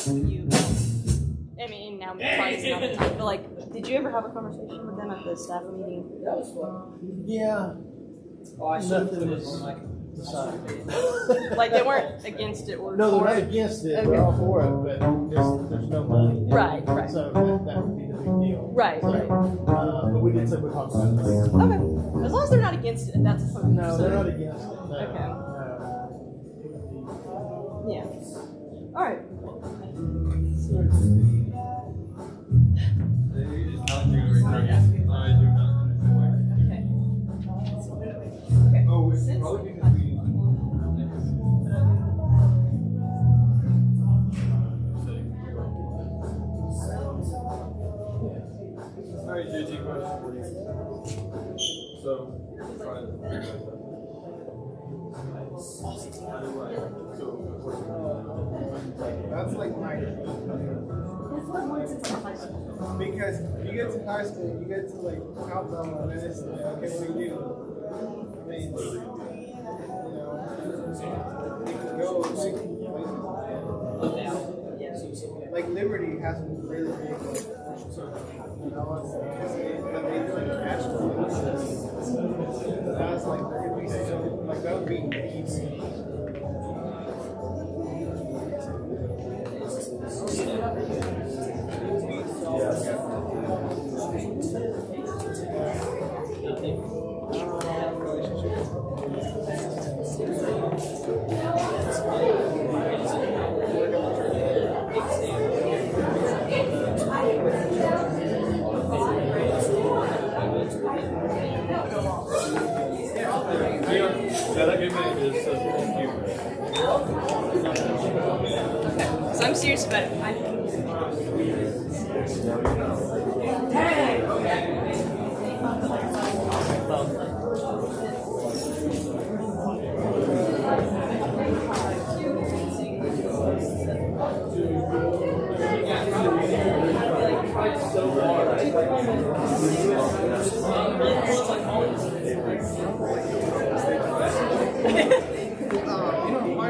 you. I mean, now probably is not the time, but like, did you ever have a conversation with them at the staff meeting? That was fun. Yeah. Nothing is decided. Like they weren't against it or No, for they're not it? against it. Okay. They're all for it, but there's no money. Right, right. So that would be the big deal. Right, So, right. but we did say we'll talk about it later. Okay. As long as they're not against it, that's fine. No, they're not against it. No. Okay. It Yeah. All right. Oh, it's probably because we. Alright, JT, question for you. So, that's like my. Because you get to high school, you get to like Alabama, and then it's like, okay, what do you do? I mean, you know, you can go like Liberty has a really big, you know, because they do like national. That's like there could be so like that would be easy. So I'm serious about it. My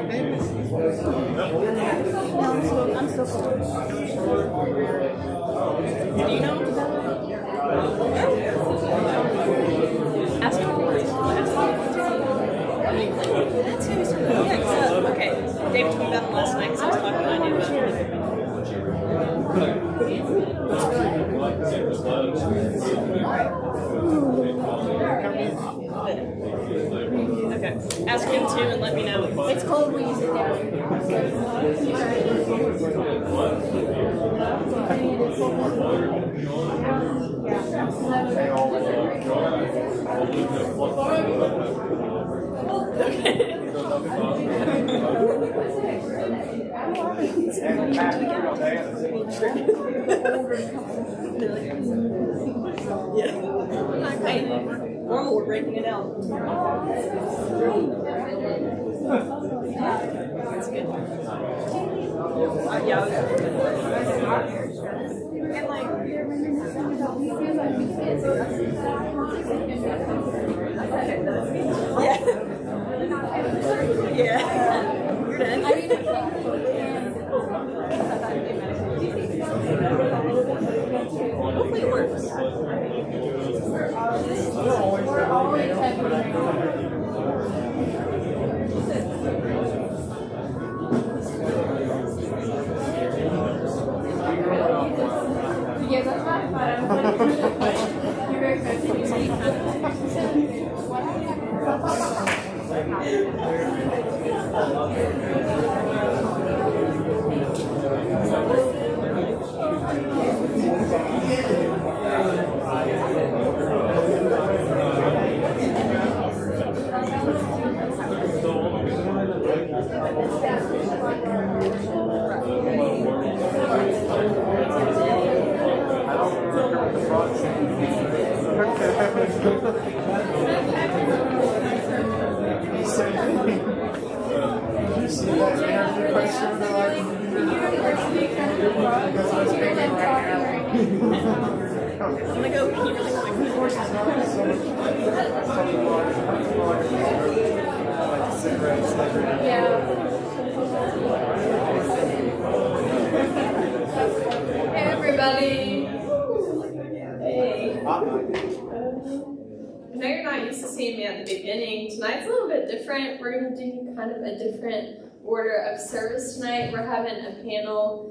name is. I'm still cool. Do you know? Ask him. That's who he's okay. David told me about him last night because I was talking to my dude about it. Okay. Ask him too and let me know. It's cold when you sit down. Yeah. Hey, normal, we're breaking it out. That's good. Yeah. And like, yeah. Yeah. You're done. Hopefully it works. We're always having yeah, that's not fun. You're very I'm gonna go pee really quick. yeah. know you're not used to seeing me at the beginning. Tonight's a little bit different. We're going to do kind of a different order of service tonight. We're having a panel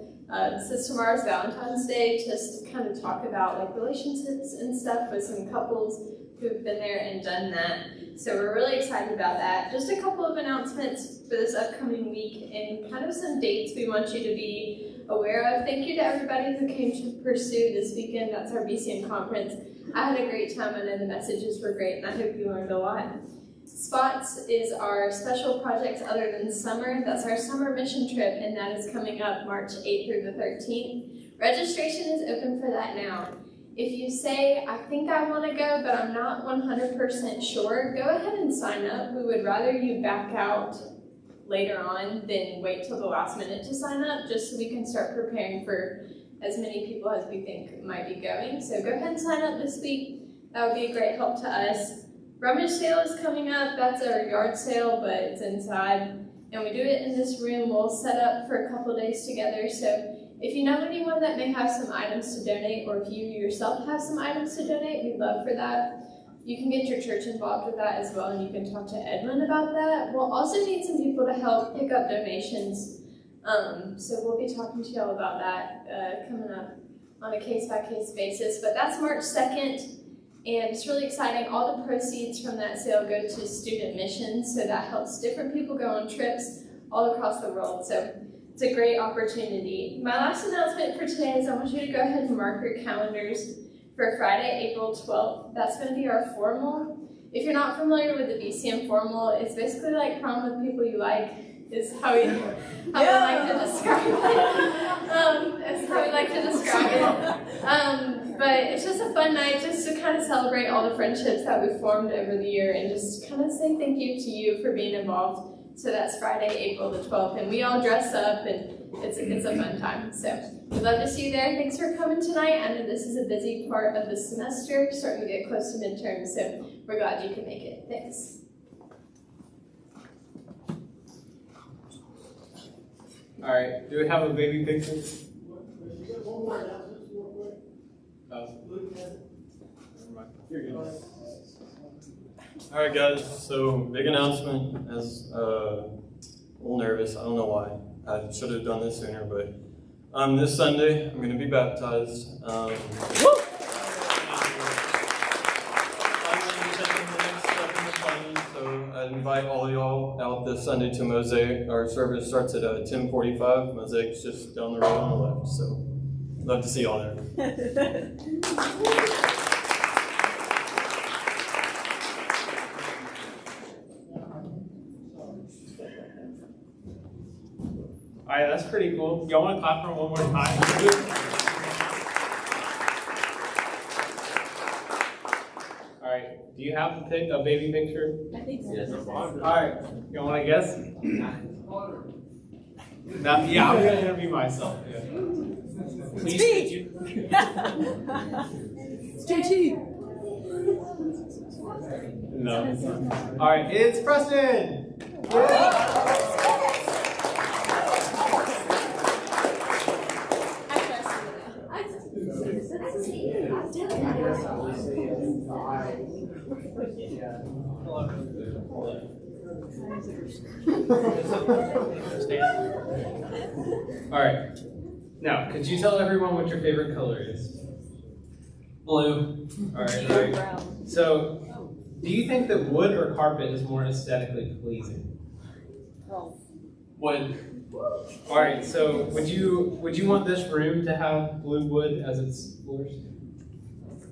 since tomorrow's Valentine's Day, just to kind of talk about like relationships and stuff with some couples who've been there and done that. So we're really excited about that. Just a couple of announcements for this upcoming week and kind of some dates we want you to be aware of. Thank you to everybody who came to Pursue this weekend. That's our BCM conference. I had a great time. I know the messages were great, and I hope you learned a lot. Spots is our special projects other than summer. That's our summer mission trip, and that is coming up March 8th through the 13th. Registration is open for that now. If you say, I think I want to go, but I'm not 100% sure, go ahead and sign up. We would rather you back out later on than wait till the last minute to sign up, just so we can start preparing for as many people as we think might be going. So go ahead and sign up this week. That would be a great help to us. Rummage sale is coming up. That's our yard sale, but it's inside. And we do it in this room. We'll set up for a couple days together. So if you know anyone that may have some items to donate, or if you yourself have some items to donate, we'd love for that. You can get your church involved with that as well, and you can talk to Edwin about that. We'll also need some people to help pick up donations. So we'll be talking to y'all about that coming up on a case-by-case basis. But that's March 2nd, and it's really exciting. All the proceeds from that sale go to student missions, so that helps different people go on trips all across the world. So it's a great opportunity. My last announcement for today is I want you to go ahead and mark your calendars for Friday, April 12th. That's going to be our formal. If you're not familiar with the BCM formal, it's basically like prom with people you like, is how we like to describe it. It's how we like to describe it. But it's just a fun night just to kind of celebrate all the friendships that we've formed over the year and just kind of say thank you to you for being involved. So that's Friday, April the 12th, and we all dress up, and it's a fun time. So we'd love to see you there. Thanks for coming tonight. I know this is a busy part of the semester, starting to get close to midterm, so we're glad you could make it. Thanks. All right, do we have a baby picture? All right, guys, so big announcement. As a little nervous, I don't know why. I should have done this sooner, but this Sunday I'm going to be baptized. I'm going to be taking the next step in the plan, so I invite all of y'all out this Sunday to Mosaic. Our service starts at 10:45. Mosaic's just down the road on the left, so love to see y'all there. All right, that's pretty cool. Y'all want to clap for him one more time? All right, do you have a baby picture? I think so. Yes. All right, y'all want to guess? No, yeah, I'm going to interview myself. Yeah. Please, could you? It's JT. No. All right, it's Preston. All right. Now, could you tell everyone what your favorite color is? Blue. All right. All right. So, do you think that wood or carpet is more aesthetically pleasing? Wood. All right. So, would you want this room to have blue wood as its floors?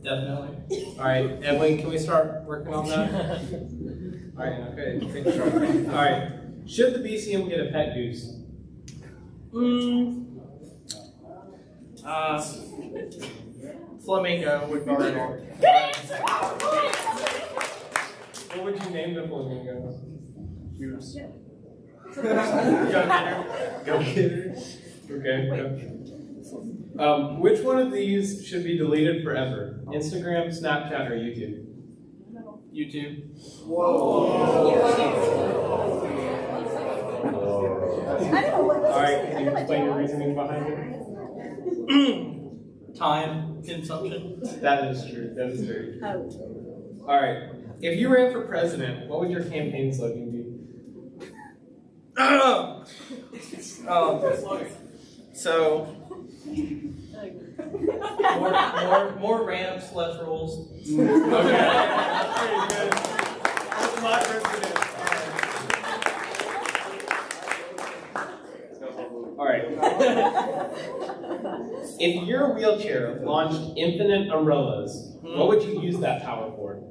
Definitely. All right, Edwin, can we start working on that? All right, okay. All right. Should the BCM get a pet goose? Flamingo would guard all. What would you name the flamingo? Goose. Go getter. Go getter. Okay. Okay. Which one of these should be deleted forever? Instagram, Snapchat, or YouTube? YouTube. Whoa. Alright, can you explain your reasoning behind it? Time consumption. That is true. That is very true. Alright. If you ran for president, what would your campaign slogan be? So more ramps, less rules. Okay, that's pretty good. That's my president. All right. If your wheelchair launched infinite umbrellas, what would you use that power for?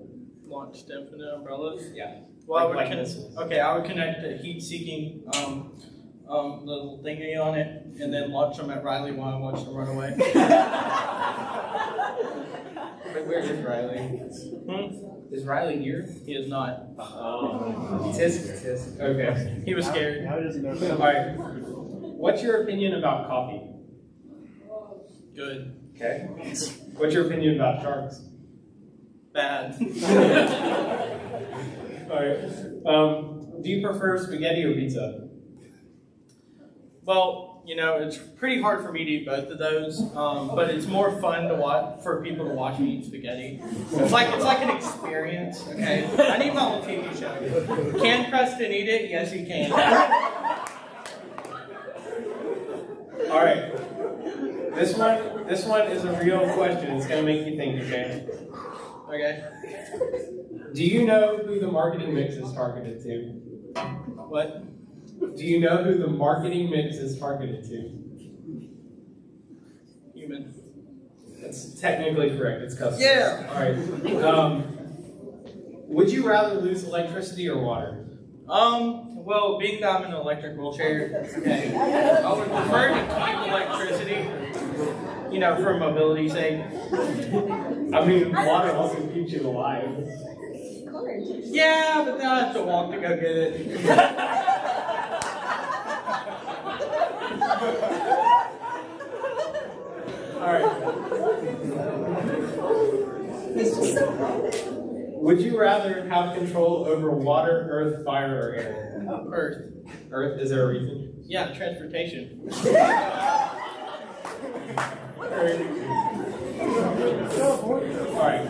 Launched infinite umbrellas. Yeah. Well, Like I would missiles. I would connect the heat-seeking little thingy on it, and then launch them at Riley while I watch them run away. Where is Riley? Is Riley here? He is not. Tisk. Okay. He was scared. All right. What's your opinion about coffee? Good. Okay. What's your opinion about sharks? Bad. All right. Do you prefer spaghetti or pizza? Well, you know, it's pretty hard for me to eat both of those, but it's more fun to watch for people to watch me eat spaghetti. It's like an experience. Okay, I need my own TV show. Can Preston eat it? Yes, he can. All right. This one is a real question. It's gonna make you think. Okay. Okay. Do you know who the marketing mix is targeted to? What? Do you know who the marketing mix is targeted to? Human. That's technically correct. It's customers. Yeah. All right. Would you rather lose electricity or water? Well, being that I'm in an electric wheelchair, okay, I would prefer to keep electricity, you know, for mobility's sake. I mean, water also keeps you alive. Yeah, but then I have to walk to go get it. All right. Would you rather have control over water, earth, fire, or air? Earth. Earth, is there a reason? Yeah, transportation. Alright.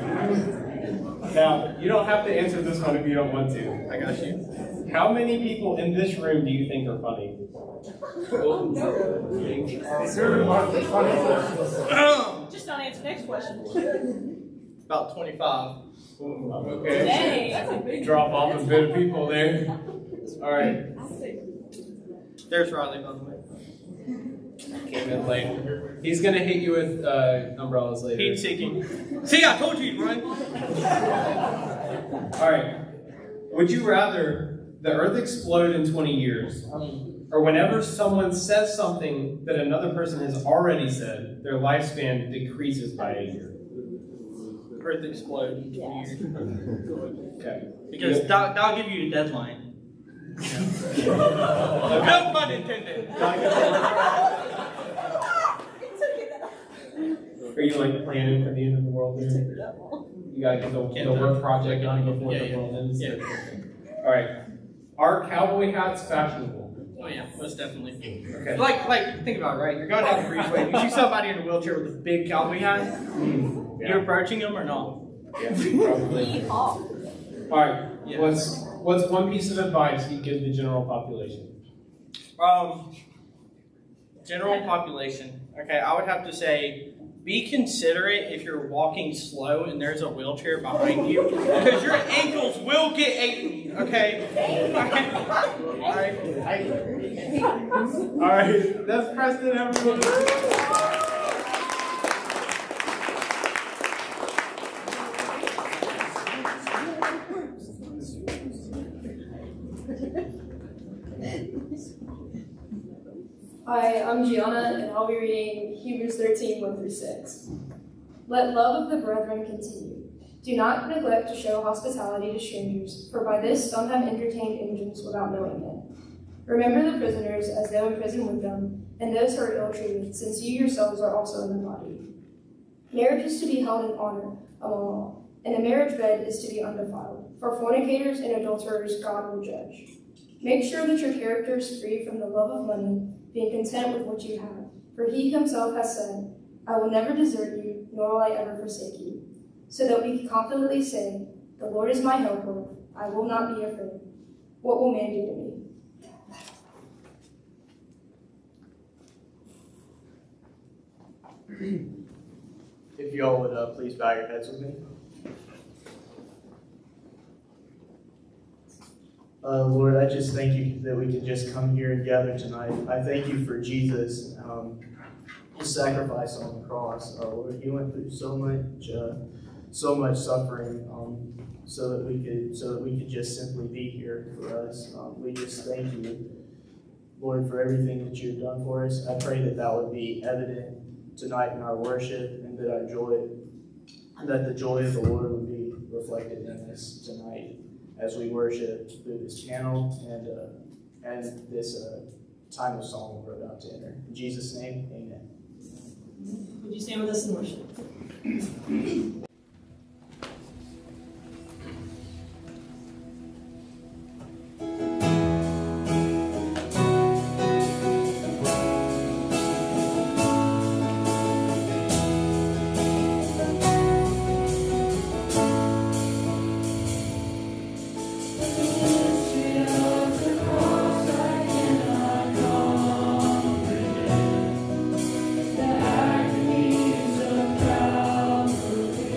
Now, you don't have to answer this one if you don't want to. I got you. How many people in this room do you think are funny? Just don't answer next question. About 25. Okay. Dang, that's a big Drop off a bit of people there. Alright. There's Riley, by the way. Came in late. He's gonna hit you with umbrellas later. Heat seeking. See, I told you, right? Alright. Would you rather the Earth explode in 20 years, or whenever someone says something that another person has already said, their lifespan decreases by a year? Earth explode in 20 years. Okay. Because that'll give you a deadline. No pun intended. Are you like planning for the end of the world there? You gotta get the work project done before the world ends? Yeah. Alright. Are cowboy hats fashionable? Oh yeah, most definitely. Okay. Like think about it, right? You're going down the freeway. You see somebody in a wheelchair with a big cowboy hat. Yeah. You're approaching them or not? Yeah, probably. Alright. Yeah. What's one piece of advice you give the general population? General population. Okay, I would have to say, be considerate if you're walking slow and there's a wheelchair behind you, because your ankles will get eaten. Okay. All right. That's Preston, everyone. Hi, I'm Gianna, and I'll be reading Hebrews 13, 1-6. Let love of the brethren continue. Do not neglect to show hospitality to strangers, for by this some have entertained angels without knowing it. Remember the prisoners as though in prison with them, and those who are ill-treated, since you yourselves are also in the body. Marriage is to be held in honor among all, and a marriage bed is to be undefiled. For fornicators and adulterers God will judge. Make sure that your character is free from the love of money, being content with what you have. For he himself has said, I will never desert you, nor will I ever forsake you. So that we can confidently say, The Lord is my helper. I will not be afraid. What will man do to me? If you all would please bow your heads with me. Lord, I just thank you that we can just come here and gather tonight. I thank you for Jesus, his sacrifice on the cross. Lord, he went through so much suffering, so that we could just simply be here for us. We just thank you, Lord, for everything that you've done for us. I pray that that would be evident tonight in our worship, and that the joy of the Lord would be reflected in us tonight as we worship through this channel and this time of song we're about to enter. In Jesus' name, amen. Would you stand with us in worship? The agonies of Calvary.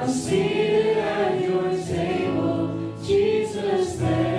seated at your table, Jesus, thank you.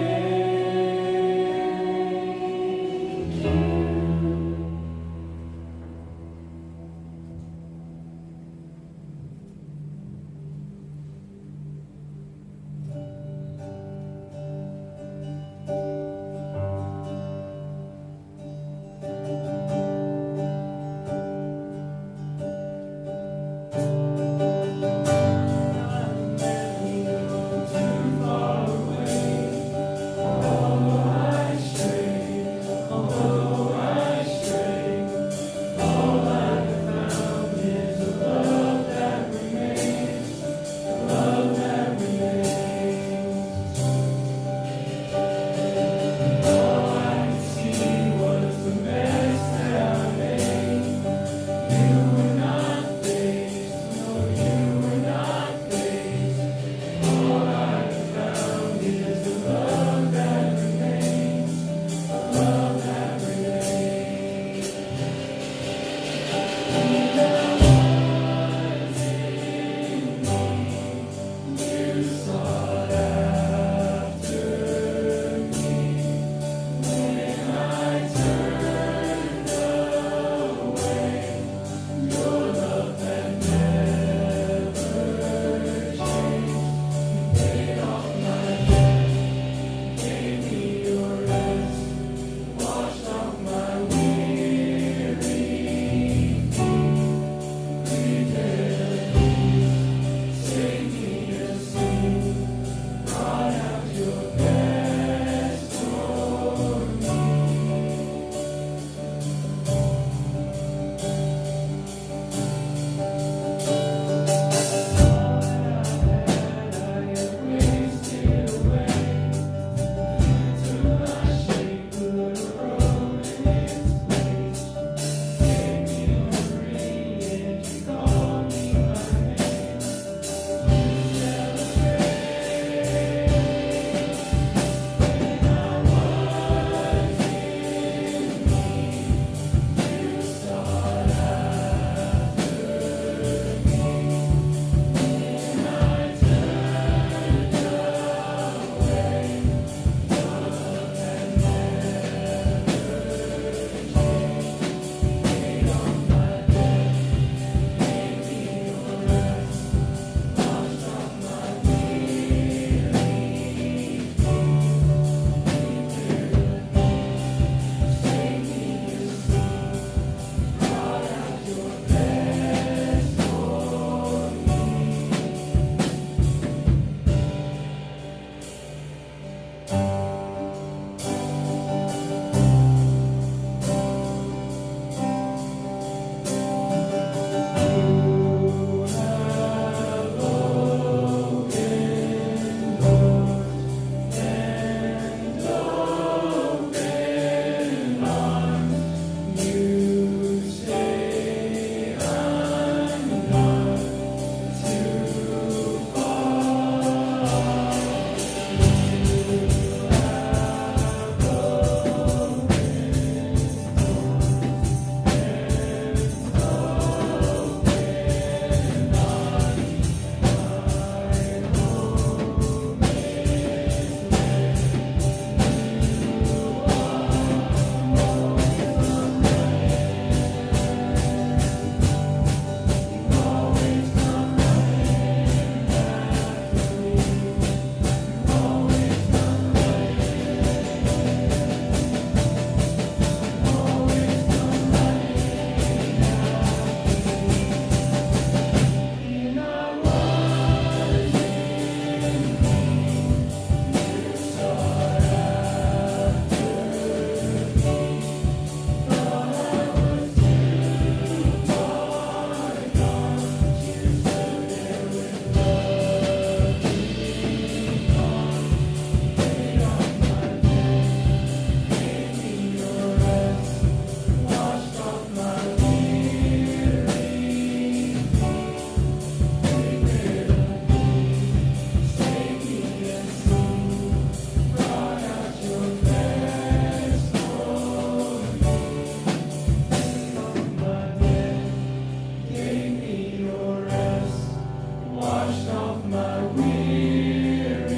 washed on my weary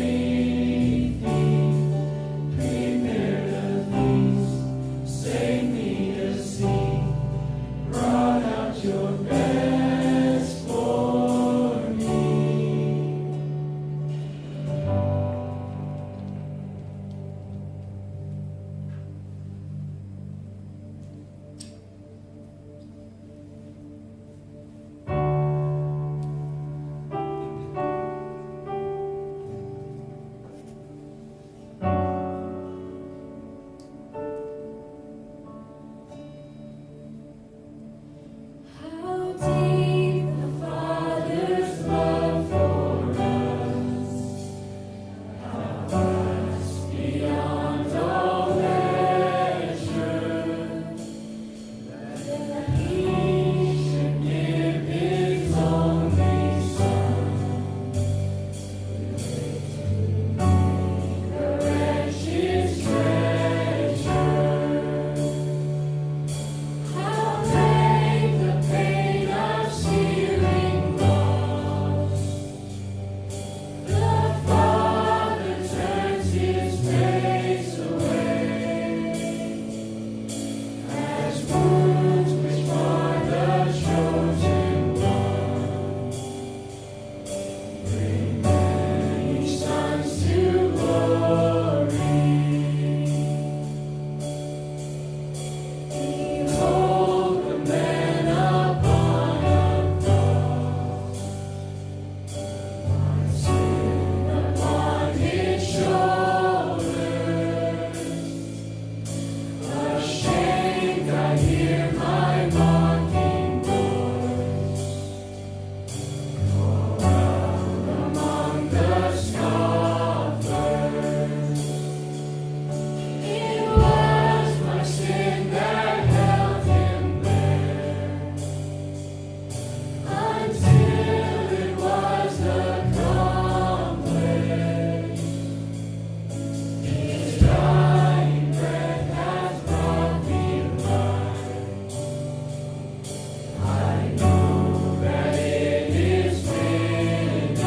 feet. Prepared a feast, saved me a seat, brought out your best for me. How deep the Father's love for us, how vast beyond all measure, that He should give His only Son, the wretched treasure. How great the pain of searing loss! The Father turns His face away, as wounds which for the chosen one bring many sons to glory. Behold the man upon a cross, my sin upon His shoulders. Ashamed I hear my mocking voice call out among the scoffers. It was my sin that held Him there, until it was accomplished. His dying breath has brought me life. I know that it is finished.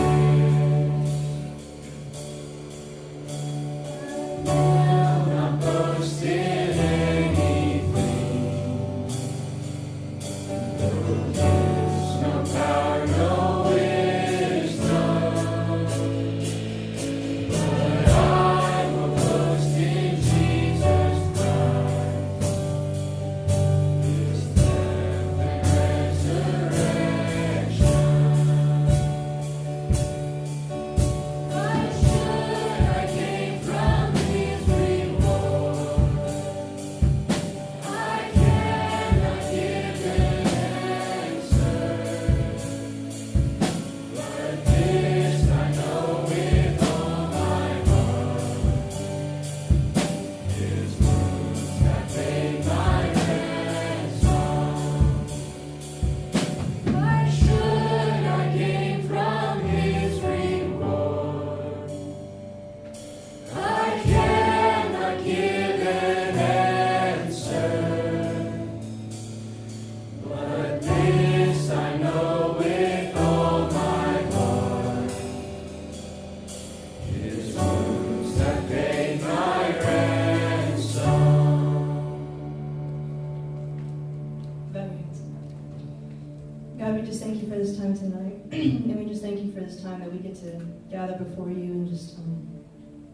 I'll not boast in anything. There's no power, no wisdom, but I will boast in Jesus Christ, His death and resurrection. Why should I gain from His reward? I cannot give an answer, but this I know with all my heart: His wounds have paid my ransom. Why should I gain from His reward? I cannot give an answer, but this I know with all my heart: His wounds have paid my ransom. God, we just thank you for this time tonight. And we just thank you for this time that we get to gather before you and just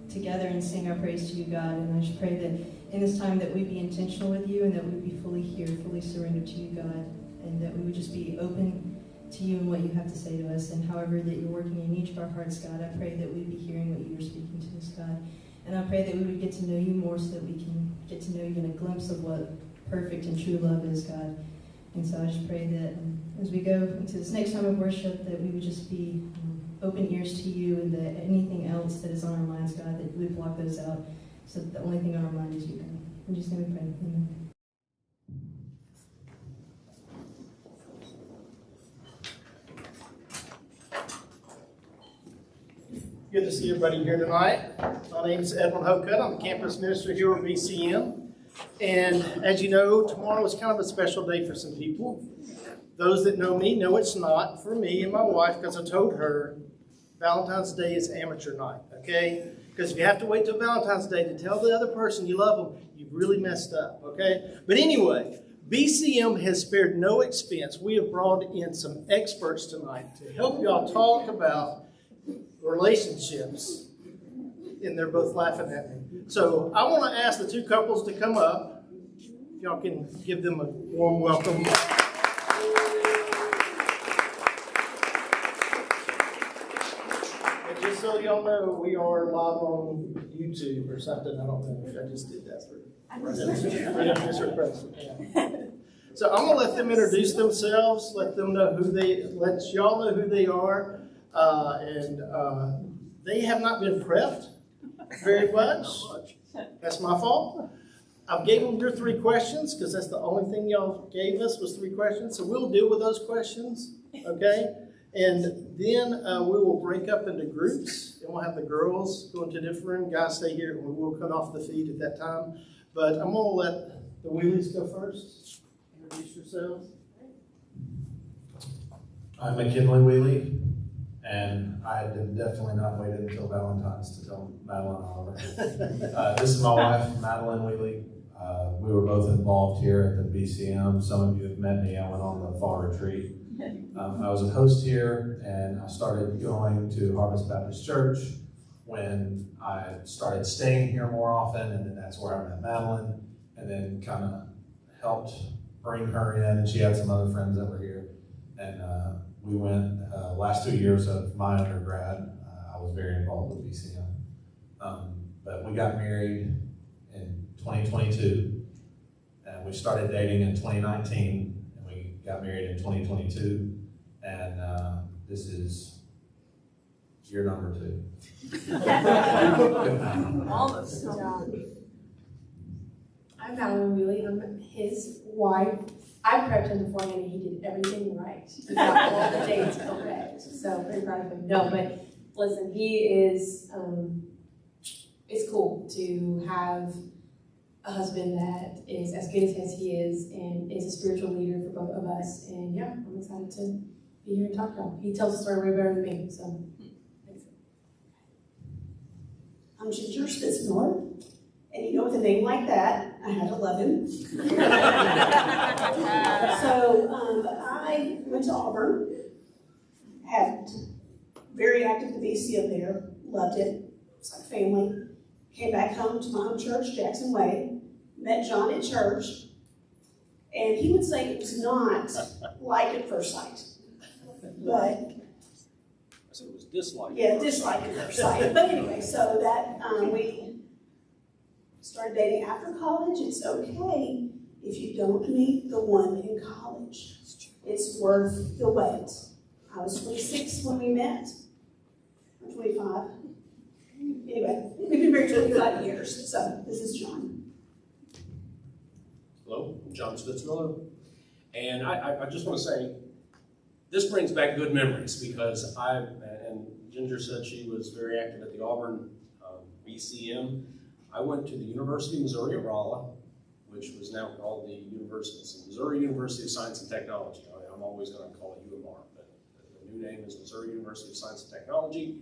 together and sing our praise to you, God. And I just pray that in this time that we be intentional with you and that we would be fully here, fully surrendered to you, God. And that we would just be open to you and what you have to say to us. And however that you're working in each of our hearts, God, I pray that we'd be hearing what you are speaking to us, God. And I pray that we would get to know you more so that we can get to know even a glimpse of what perfect and true love is, God. And so I just pray that as we go into this next time of worship, that we would just be open ears to you, and that anything else that is on our minds, God, that we would block those out, so that the only thing on our mind is you, God. In Jesus' name we pray. Amen. Good to see everybody here tonight. My name is Edwin Hocutt. I'm the campus minister here at BCM. And as you know, tomorrow is kind of a special day for some people. Those that know me know it's not for me and my wife, because I told her Valentine's Day is amateur night, okay? Because if you have to wait till Valentine's Day to tell the other person you love them, you've really messed up, okay? But anyway, BCM has spared no expense. We have brought in some experts tonight to help y'all talk about relationships. And they're both laughing at me. So I want to ask the two couples to come up. If y'all can give them a warm welcome. And just so y'all know, we are live on YouTube or something. I don't know. I just did that for Mr. President. Yeah. So I'm going to let them introduce themselves, let y'all know who they are. They have not been prepped very much. That's my fault. I gave them your 3 questions because that's the only thing y'all gave us was 3 questions. So we'll deal with those questions, okay? And then we will break up into groups, and we'll have the girls go into a different room, guys stay here, and we will cut off the feed at that time. But I'm going to let the Wheelies go first. Introduce yourselves. I'm McKinley Wheelie. And I had definitely not waited until Valentine's to tell Madeline Oliver. This is my wife, Madeline Wheelie. We were both involved here at the BCM. Some of you have met me. I went on the fall retreat. I was a host here, and I started going to Harvest Baptist Church when I started staying here more often, and then that's where I met Madeline, and then kind of helped bring her in, and she had some other friends that were here. And we went, last 2 years of my undergrad, I was very involved with BCM. But we got married in 2022, and we started dating in 2019, and we got married in 2022, and this is year number 2. Almost. I'm Madeline Wheelie. I'm his wife. I prepped him beforehand and he did everything right. He got all the dates correct. So very proud of him. No, but listen, he is, it's cool to have a husband that is as good as he is and is a spiritual leader for both of us. And yeah, I'm excited to be here and talk about him. He tells the story way better than me. So thanks. I'm Ginger Spitzmiller. And you know, with a name like that, I had to love him. So I went to Auburn, had very active at the BCM there, loved it. It's like family. Came back home to my home church, Jackson Way, met John at church, and he would say it was not like at first sight. But so it was dislike. Yeah, dislike at first sight. But anyway, so that we started dating after college. It's okay if you don't meet the one in college. It's worth the wait. I was 26 when we met. I'm 25. Anyway, we've been married 25 years. So this is John. Hello, I'm John Spitzmiller. And I just want to say, this brings back good memories because and Ginger said she was very active at the Auburn BCM. I went to the University of Missouri at Rolla, which was now called the Missouri University of Science and Technology. I'm always going to call it UMR, but the new name is Missouri University of Science and Technology.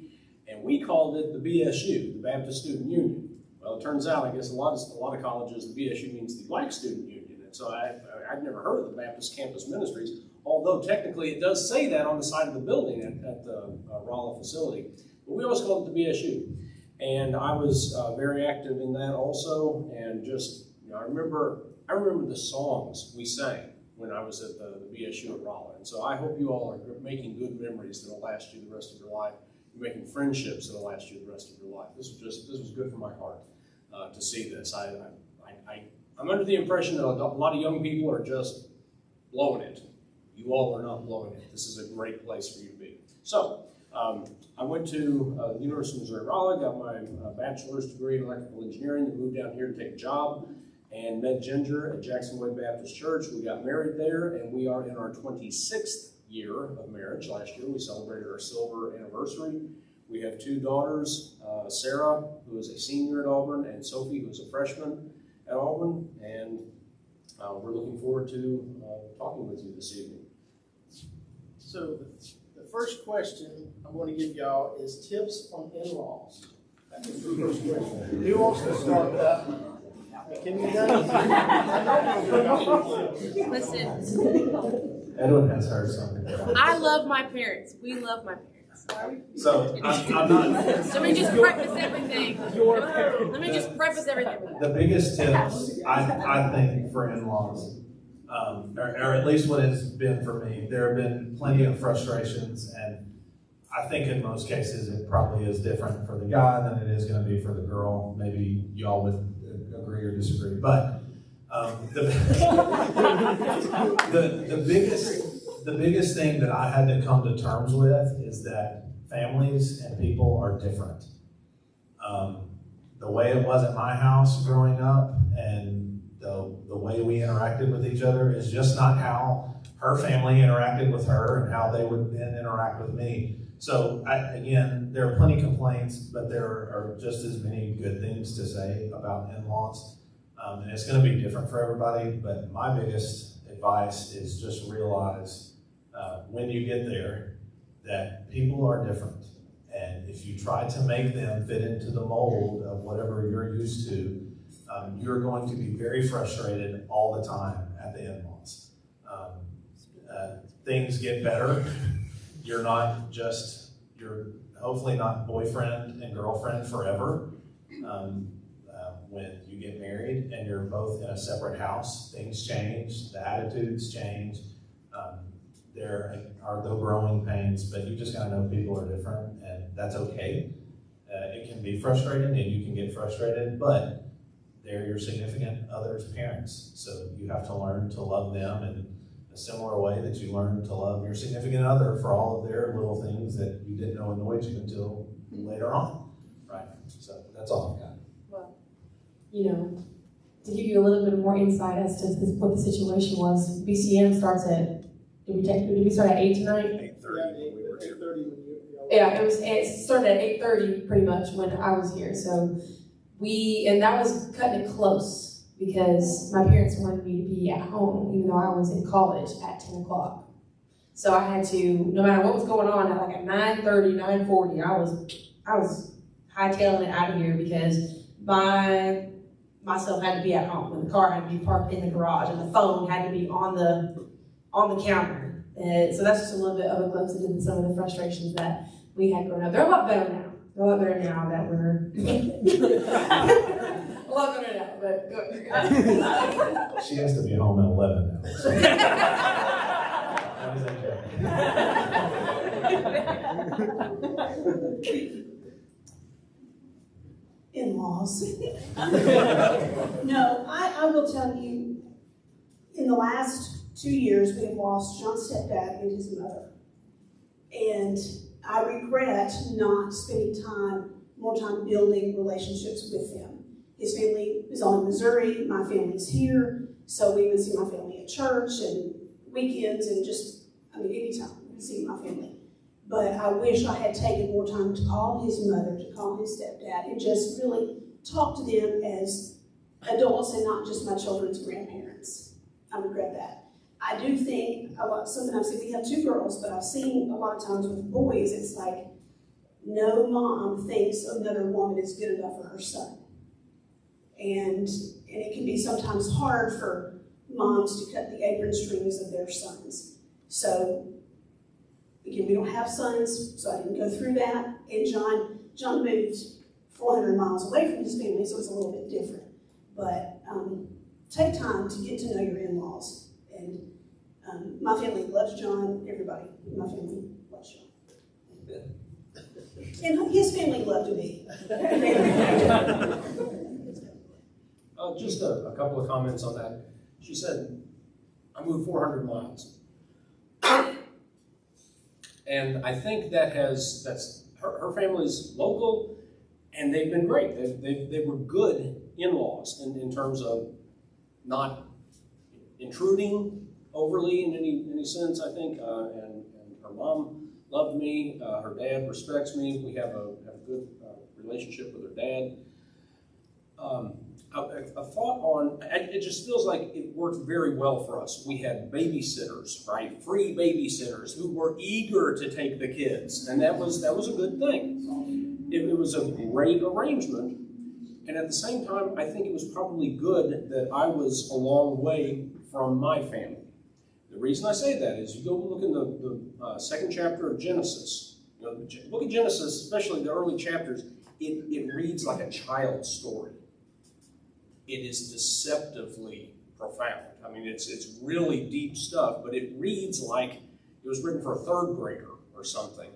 And we called it the BSU, the Baptist Student Union. Well, it turns out, I guess a lot of colleges, the BSU means the Black Student Union. And so I've never heard of the Baptist Campus Ministries, although technically it does say that on the side of the building at the Rolla facility. But we always called it the BSU. And I was very active in that also, and just, you know, I remember the songs we sang when I was at the BSU at Rolla. And so I hope you all are making good memories that will last you the rest of your life. You're making friendships that will last you the rest of your life. This was good for my heart to see this. I'm under the impression that a lot of young people are just blowing it. You all are not blowing it. This is a great place for you to be. So, I went to the University of Missouri Rolla, got my bachelor's degree in electrical engineering, then moved down here to take a job, and met Ginger at Jackson Way Baptist Church. We got married there, and we are in our 26th year of marriage. Last year we celebrated our silver anniversary. We have 2 daughters, Sarah, who is a senior at Auburn, and Sophie, who is a freshman at Auburn, and we're looking forward to talking with you this evening. So the first question I'm going to give y'all is tips on in-laws. That was the first question. Who wants to start that? Can you Listen, Edwin has heard something. I love my parents. We love my parents. So I'm not. Let me just preface everything. Let me just preface everything with that. The biggest tips I think for in-laws, or at least what it's been for me, there have been plenty of frustrations, and I think in most cases it probably is different for the guy than it is going to be for the girl. Maybe y'all would agree or disagree, but the biggest thing that I had to come to terms with is that families and people are different. The way it was at my house growing up and the way we interacted with each other is just not how her family interacted with her and how they would then interact with me. So again, there are plenty of complaints, but there are just as many good things to say about in-laws. And it's going to be different for everybody, but my biggest advice is just realize when you get there that people are different. And if you try to make them fit into the mold of whatever you're used to, you're going to be very frustrated all the time at the in-laws. Things get better. You're hopefully not boyfriend and girlfriend forever. When you get married and you're both in a separate house, things change, the attitudes change. There are no growing pains, but you just gotta know people are different, and that's okay. It can be frustrating and you can get frustrated, but they're your significant other's parents. So you have to learn to love them in a similar way that you learn to love your significant other for all of their little things that you didn't know annoyed you until later on, right? So that's all I've got. You know, to give you a little bit more insight as to what the situation was, BCM starts at, did we start at 8 tonight? 8:30. Yeah, it started at 8:30 pretty much when I was here. So and that was cutting it close because my parents wanted me to be at home even though I was in college at 10 o'clock. So I had to, no matter what was going on, at like at 9:30, 9:40, I was hightailing it out of here because myself had to be at home, and the car had to be parked in the garage, and the phone had to be on the counter. And so that's just a little bit of a glimpse into some of the frustrations that we had growing up. They're a lot better now. They're a lot better now that we're a lot better now. But go ahead. She has to be home at 11 now. So. In-laws. No, I will tell you, in the last 2 years, we have lost John's stepdad and his mother. And I regret not spending more time building relationships with them. His family is all in Missouri, my family's here, so we would see my family at church and weekends and anytime we would see my family. But I wish I had taken more time to call his mother, to call his stepdad, and just really talk to them as adults and not just my children's grandparents. I regret that. I do think something I've seen, we have 2 girls, but I've seen a lot of times with boys, it's like no mom thinks another woman is good enough for her son. And it can be sometimes hard for moms to cut the apron strings of their sons. So again, we don't have sons, so I didn't go through that. And John moved 400 miles away from his family, so it's a little bit different. But take time to get to know your in-laws. And my family loves John. Everybody in my family loves John. And his family loved me. Just a couple of comments on that. She said, I moved 400 miles. And I think that's her family's local, and they've been great. They were good in-laws in terms of not intruding overly in any sense, I think. And her mom loved me. Her dad respects me. We have a good relationship with her dad. a thought on, it just feels like it worked very well for us. We had babysitters, right? Free babysitters who were eager to take the kids, and that was a good thing. It was a great arrangement, and at the same time, I think it was probably good that I was a long way from my family. The reason I say that is you go look in the second chapter of Genesis. Look at Genesis, especially the early chapters. It reads like a child's story. It is deceptively profound. I mean, it's really deep stuff, but it reads like it was written for a third grader or something.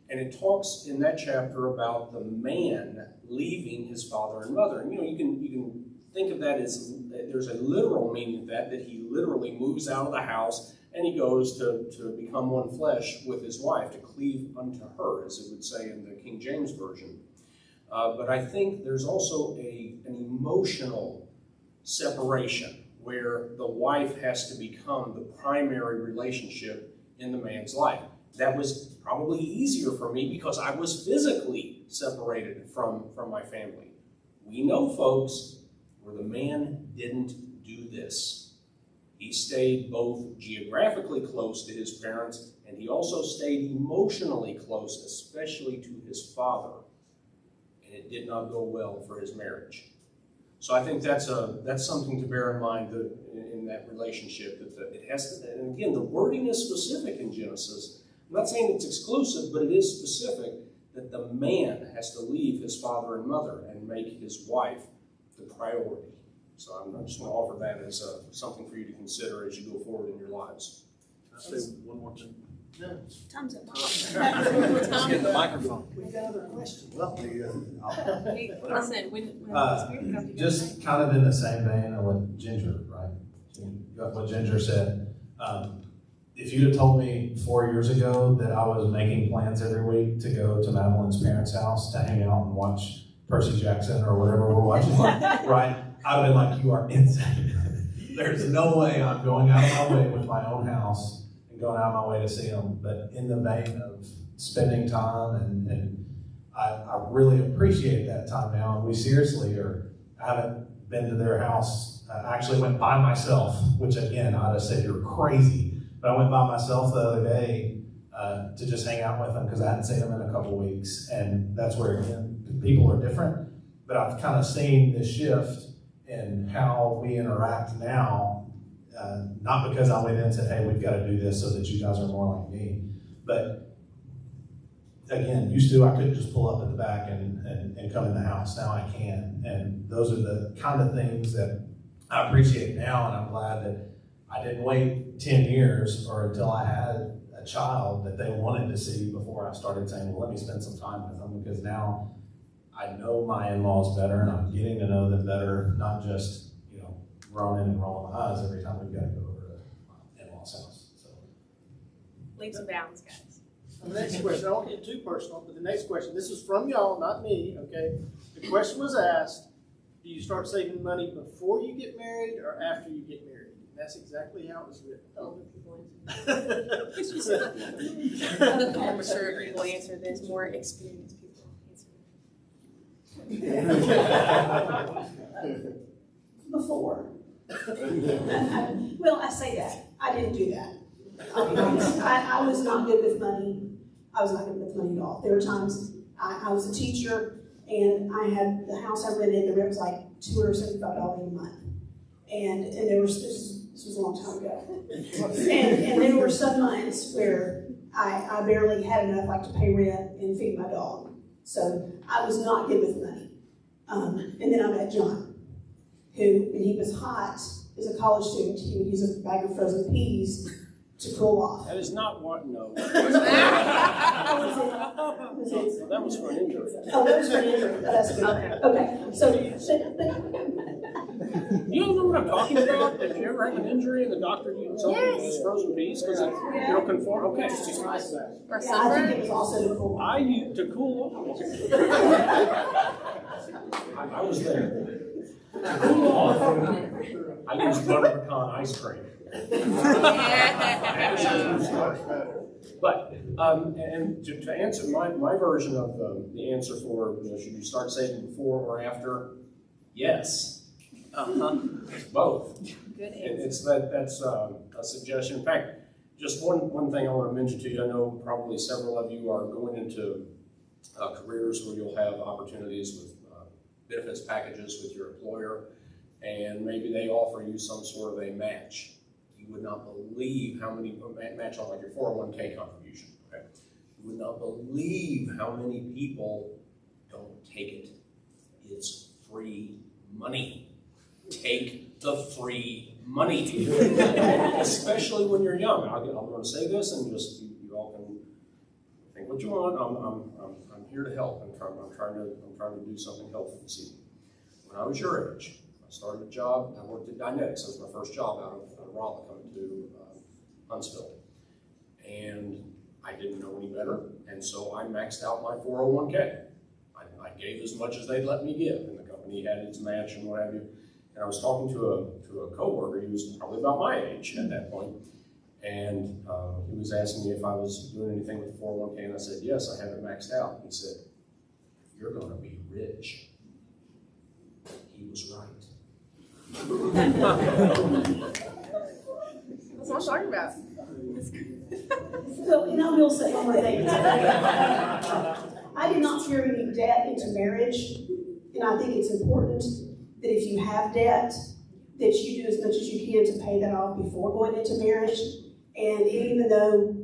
And it talks in that chapter about the man leaving his father and mother. And you can think of that as there's a literal meaning of that he literally moves out of the house and he goes to become one flesh with his wife, to cleave unto her, as it would say in the King James Version. But I think there's also an emotional separation where the wife has to become the primary relationship in the man's life. That was probably easier for me because I was physically separated from my family. We know, folks, where the man didn't do this. He stayed both geographically close to his parents, and he also stayed emotionally close, especially to his father. It did not go well for his marriage. So I think that's something to bear in mind in that relationship. That it has to, and again, the wording is specific in Genesis. I'm not saying it's exclusive, but it is specific that the man has to leave his father and mother and make his wife the priority. So I'm just going to offer that as something for you to consider as you go forward in your lives. Can I say one more thing? No. Time's up. Let's get the microphone. We've got another question. Well, Listen, when the Spirit comes together. Just kind of in the same vein of what Ginger, right? What Ginger said. If you'd have told me 4 years ago that I was making plans every week to go to Madeline's parents' house to hang out and watch Percy Jackson or whatever we're watching, right? I'd have been like, you are insane. There's no way I'm going out of my way with my own house and going out of my way to see them. But in the vein of spending time, and I really appreciate that time now. And we seriously I haven't been to their house. I actually went by myself, which again, I'd have said you're crazy. But I went by myself the other day to just hang out with them because I hadn't seen them in a couple weeks. And that's where, again, people are different. But I've kind of seen this shift in how we interact now, not because I went in and said, hey, we've got to do this so that you guys are more like me. But again, used to, I couldn't just pull up at the back and come in the house. Now I can. And those are the kind of things that I appreciate now, and I'm glad that I didn't wait 10 years or until I had a child that they wanted to see before I started saying, well, let me spend some time with them, because now I know my in-laws better and I'm getting to know them better, not just, groaning and rolling my eyes every time we've got to go over to my in-laws' house. So. Leaps and bounds, guys. The next question, I won't get too personal, but the next question, this is from y'all, not me, okay? The question was asked, do you start saving money before you get married or after you get married? And that's exactly how it was written. The more mature people answer this, more experienced people answer. Before. Well, I say that. I didn't do that. I was not good with money. I was not good with money at all. There were times I was a teacher, and I had the house I rented, the rent was like $275 a month. And there was, this was a long time ago. And there were some months where I barely had enough like to pay rent and feed my dog. So I was not good with money. And then I met John, who, when he was hot as a college student, he would use a bag of frozen peas to cool off. That is not what, no. Was it? That was for an injury. Oh, that was for an injury. That's good. Okay. So, you don't know what I'm talking about? If you ever have an injury and the doctor uses something to use frozen peas because it don't conform? Okay. yeah, I think it was also to cool off. I used to cool off. I was there. To cool off, I used butter pecan ice cream. But and to answer my version of the answer for should you start saving before or after? Yes. It's both. Good That's a suggestion. In fact, just one thing I want to mention to you. I know probably several of you are going into careers where you'll have opportunities with benefits packages with your employer, and maybe they offer you some sort of a match. You would not believe how many match on like your 401k contribution. Okay? You would not believe how many people don't take it. It's free money. Take the free money, especially when you're young. I'm going to say this, and just you all can think what you want. I'm here to help. I'm trying to do something helpful this evening. When I was your age, I started a job. I worked at Dynetics. That was my first job out of Raleigh, coming to Huntsville, and I didn't know any better, and so I maxed out my 401k. I gave as much as they'd let me give, and the company had its match and what have you. And I was talking to a coworker. He was probably about my age at that point, and he was asking me if I was doing anything with the 401k, and I said, yes, I have it maxed out. He said, you're going to be rich. He was right. That's what I'm talking about. So, and I will say one more thing. I did not carry any debt into marriage, and I think it's important that if you have debt, that you do as much as you can to pay that off before going into marriage. And even though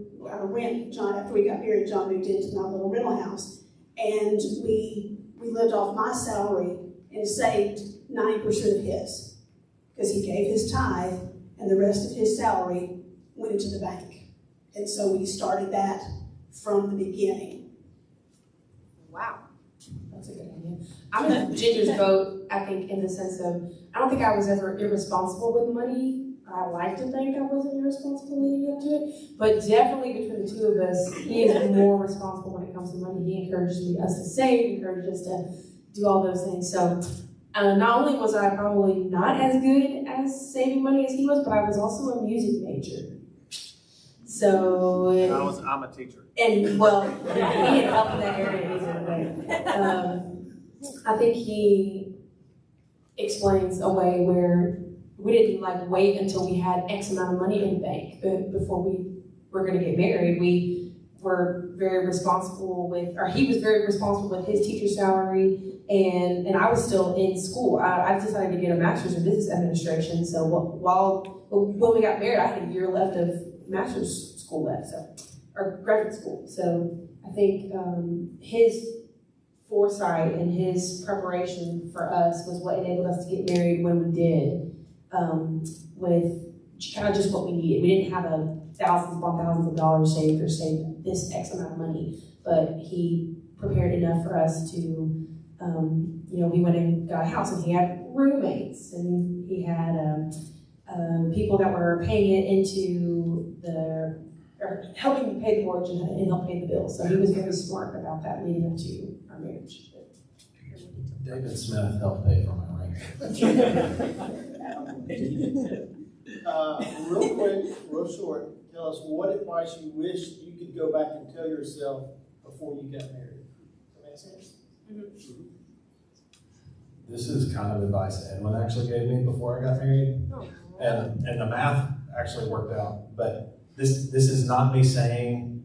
John, after we got married, John moved into my little rental house, and we lived off my salary and saved 90% of his, because he gave his tithe, and the rest of his salary went into the bank. And so we started that from the beginning. Wow. That's a good idea. I'm in Ginger's boat, I think, in the sense of, I don't think I was ever irresponsible with money. I like to think I wasn't irresponsible leading up to it, but definitely between the two of us, he is more responsible when it comes to money. He encourages us to save, encourages us to do all those things. So not only was I probably not as good as saving money as he was, but I was also a music major. So I'm a teacher. And well, he didn't help in that area either. But I think he explains a way where we didn't like wait until we had X amount of money in the bank before we were going to get married. We were very responsible with, or he was very responsible with his teacher's salary, and I was still in school. I decided to get a master's in business administration. So when we got married, I had a year left of master's school left, or graduate school. So I think his foresight and his preparation for us was what enabled us to get married when we did, with kind of just what we needed. We didn't have thousands upon thousands of dollars saved or saved this X amount of money, but he prepared enough for us to, we went and got a house, and he had roommates, and he had people that were paying it into or helping to pay the mortgage and help pay the bills. So he was very smart about that leading up to our marriage. David Smith helped pay for my rent. Real quick, real short, tell us what advice you wish you could go back and tell yourself before you got married. Does that make sense? Mm-hmm. This is kind of advice Edwin actually gave me before I got married. And the math actually worked out. But this is not me saying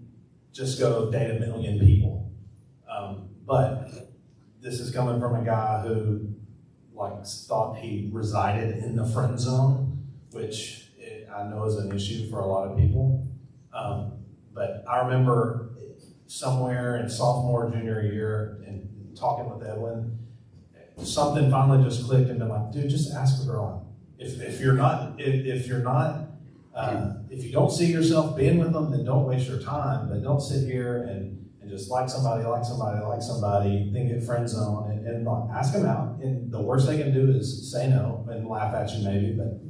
just go date 1 million people. But this is coming from a guy who thought he resided in the friend zone, which I know is an issue for a lot of people. But I remember somewhere in sophomore, junior year, and talking with Edwin, something finally just clicked and been like, dude, just ask a girl out. If you don't see yourself being with them, then don't waste your time. But don't sit here and just like somebody, then get friend zone and ask them out. And the worst they can do is say no and laugh at you maybe, but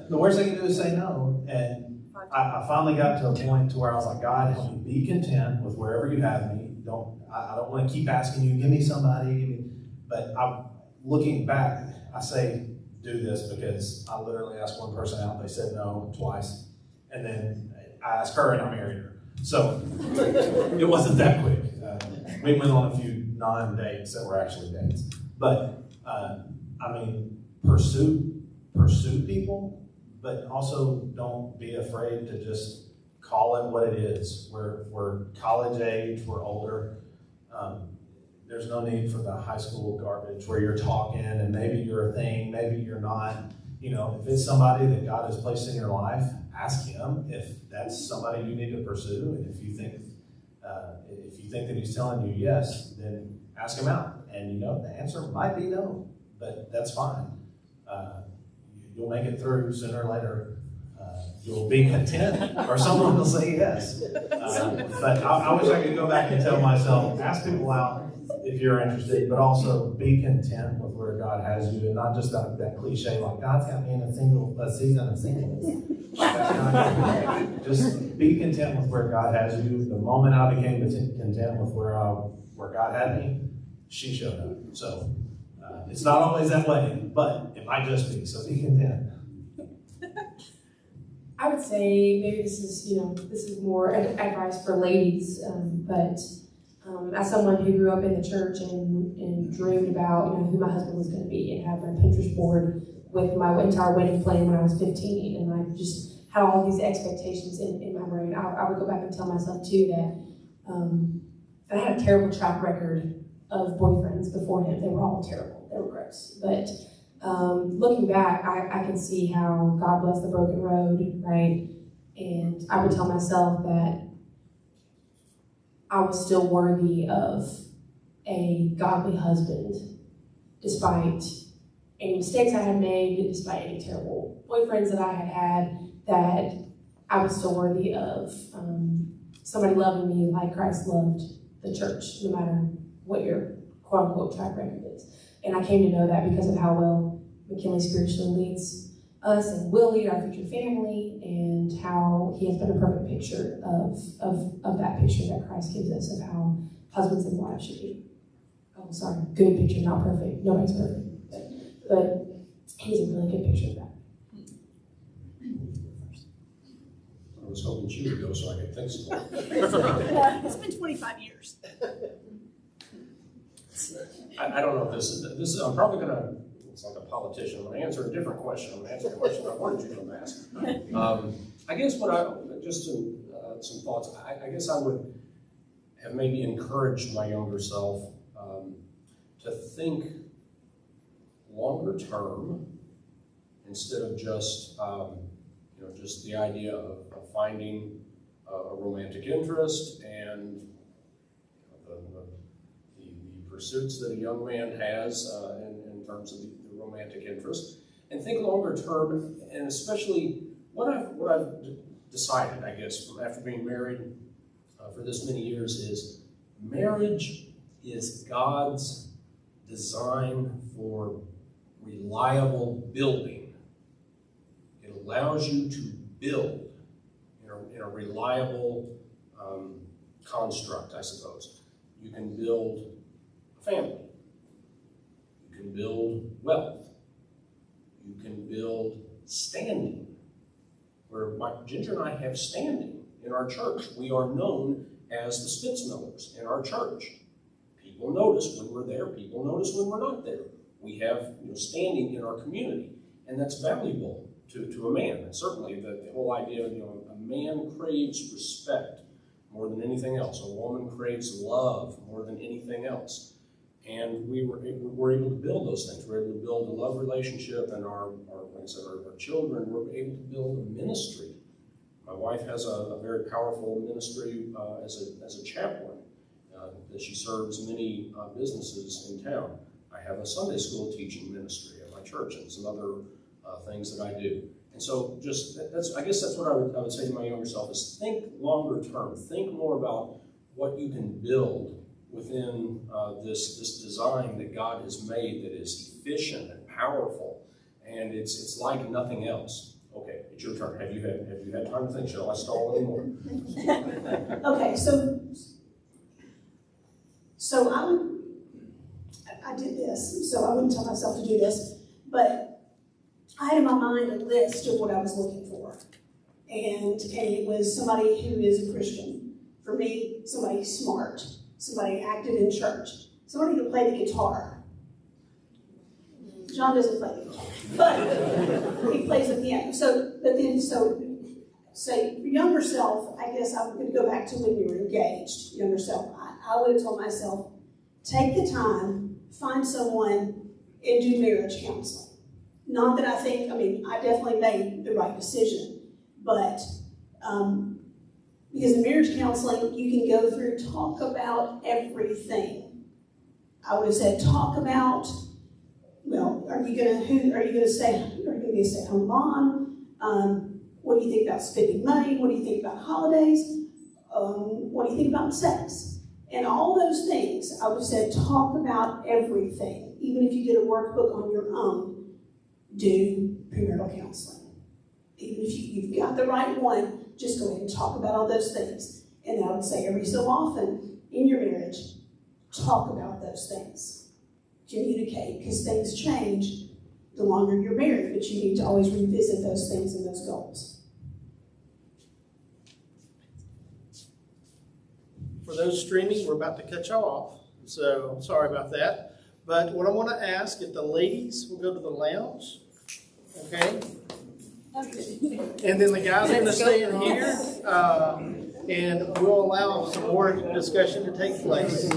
the worst they can do is say no. And I finally got to a point to where I was like, God, help me be content with wherever you have me. I don't want to keep asking you, give me somebody, but looking back, I say do this because I literally asked one person out, they said no twice, and then I asked her and I married her. So it wasn't that quick. We went on a few non-dates that were actually dates. But I mean, pursue people, but also don't be afraid to just call it what it is. We're college age, we're older. There's no need for the high school garbage where you're talking and maybe you're a thing, maybe you're not. You know, if it's somebody that God has placed in your life, ask him if that's somebody you need to pursue. And if you think that he's telling you yes, then ask him out. And you know, the answer might be no, but that's fine. You'll make it through sooner or later. You'll be content, or someone will say yes. But I wish I could go back and tell myself, ask people out if you're interested, but also be content with where God has you, and not just that cliche like God's got me in a season of singleness. Like, that's not good. Just be content with where God has you. The moment I became content with where God had me, she showed up. So it's not always that way, but it might just be. So be content. I would say maybe this is more advice for ladies, but as someone who grew up in the church and dreamed about who my husband was going to be and had my Pinterest board with my entire wedding plan when I was 15, and I just had all these expectations in my brain. I would go back and tell myself too that I had a terrible track record of boyfriends before him. They were all terrible. They were gross, but. Looking back, I can see how God blessed the broken road, right? And I would tell myself that I was still worthy of a godly husband, despite any mistakes I had made, despite any terrible boyfriends that I had had, that I was still worthy of somebody loving me like Christ loved the church, no matter what your quote-unquote track record is. And I came to know that because of how well McKinley spiritually leads us and will lead our future family, and how he has been a perfect picture of that picture that Christ gives us of how husbands and wives should be. Oh, sorry, good picture, not perfect. Nobody's perfect. But he's a really good picture of that. I was hoping she would go so I could think some more. It's been 25 years. I don't know if this is, I'm probably going to, it's like a politician, I'm going to answer a different question. I'm going to answer the question I wanted you to ask. I guess some thoughts, I guess I would have maybe encouraged my younger self to think longer term instead of just, just the idea of finding a romantic interest and the pursuits that a young man has in terms of the romantic interest, and think longer term, and especially what I've decided, I guess, from after being married for this many years is marriage is God's design for reliable building. It allows you to build in a reliable construct, I suppose. You can build a family. You can build wealth. You can build standing. Where Ginger and I have standing in our church. We are known as the Spitzmillers in our church. People notice when we're there. People notice when we're not there. We have standing in our community, and that's valuable to a man. And certainly the whole idea of a man craves respect more than anything else. A woman craves love more than anything else. And we were able to build those things. We were able to build a love relationship, and our children were able to build a ministry. My wife has a very powerful ministry as a chaplain. That she serves many businesses in town. I have a Sunday school teaching ministry at my church, and some other things that I do. And so, I guess that's what I would say to my younger self is think longer term. Think more about what you can build within this design that God has made that is efficient and powerful, and it's like nothing else. Okay, it's your turn. Have you had time to think? Shall I stall anymore? Okay, so I did this, so I wouldn't tell myself to do this, but I had in my mind a list of what I was looking for, and it was somebody who is a Christian. For me, somebody smart, somebody active in church, somebody who can play the guitar. John doesn't play the guitar, but he plays the piano. Say for younger self, I guess I'm going to go back to when we were engaged. Younger self, I would have told myself, take the time, find someone, and do marriage counseling. Not that I definitely made the right decision, but because in marriage counseling, you can go through, talk about everything. I would have said, talk about, well, are you going to be a stay-at-home mom? What do you think about spending money? What do you think about holidays? What do you think about sex? And all those things, I would have said, talk about everything. Even if you did a workbook on your own, do premarital counseling. Even if you've got the right one, just go ahead and talk about all those things. And I would say every so often in your marriage, talk about those things. Communicate, because things change the longer you're married, but you need to always revisit those things and those goals. For those streaming, we're about to cut y'all off, so I'm sorry about that. But what I want to ask, if the ladies will go to the lounge, okay? And then the guys are going to stay in here, and we'll allow some more discussion to take place.